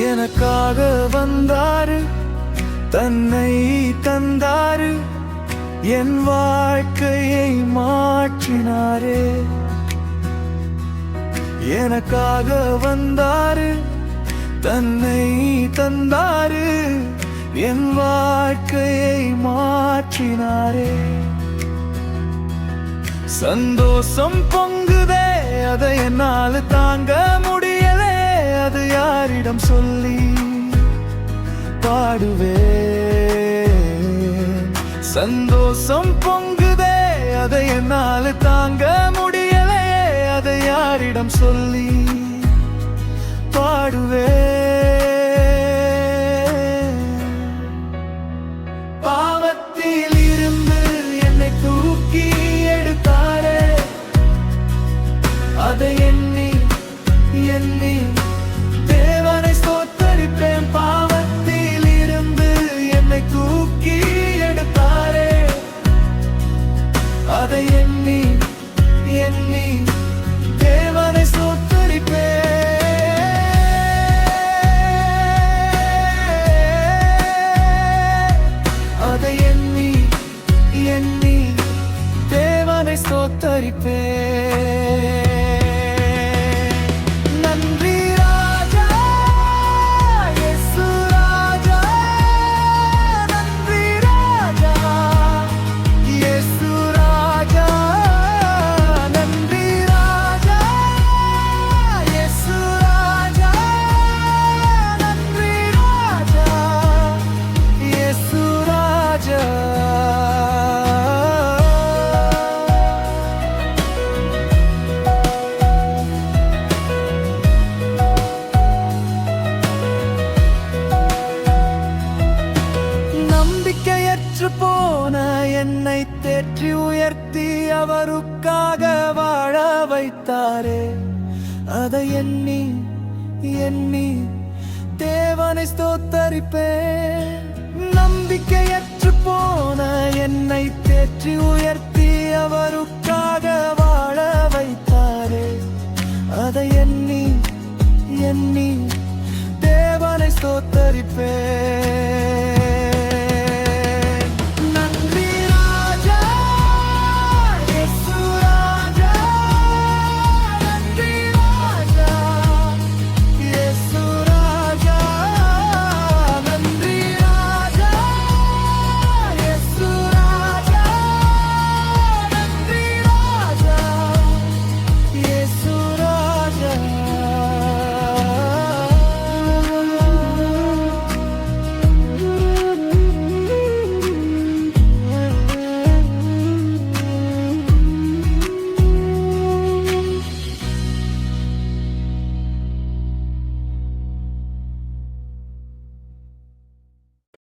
எனக்காக வந்தாரு, தன்னை தந்தாரு, என் வாழ்க்கையை மாற்றினாரே. எனக்காக வந்தாரு, தன்னை தந்தாரு, என் வாழ்க்கையை மாற்றினாரே. சந்தோஷம் பொங்குதே, அதை என்னால் தாங்க முடியலே. அது யாரிடம் சொல்லி பாடுவே? சந்தோஷம் பொங்குதே, அதை என்னால் தாங்க முடியலே. அதை யாரிடம் சொல்லி பாடுவே? பாவத்தில் இருந்து என்னை தூக்கி எடுத்தாரே, அதை எண்ணி எண்ணி தேவனை ஸ்தோத்தரிப்பேன். பாவத்தில் இருந்து என்னை தூக்கி எடுத்தாரே, அதை எண்ணி எண்ணி தேவனை ஸ்தோத்தரிப்பேன். அதை எண்ணி எண்ணி தேவனை ஸ்தோத்தரிப்பேன். நன்றி ராஜா, இயேசு ராஜா. நன்றி ராஜா, இயேசு ராஜா. நன்றி ராஜா, இயேசு ராஜா. நன்றி ராஜா, இயேசு ராஜா. நம்பிக்கையற்று போன என்னை தேற்றி உயர்த்தி அவருக்காக வாழ வைத்தாரே, அதை எண்ணி எண்ணி தேவனை ஸ்தோத்தரிப்பேன். நம்பிக்கையற்று போன என்னை தேற்றி உயர்த்தி அவருக்காக வாழ வைத்தாரே, அதை எண்ணி எண்ணி தேவனை ஸ்தோத்தரிப்பேன்.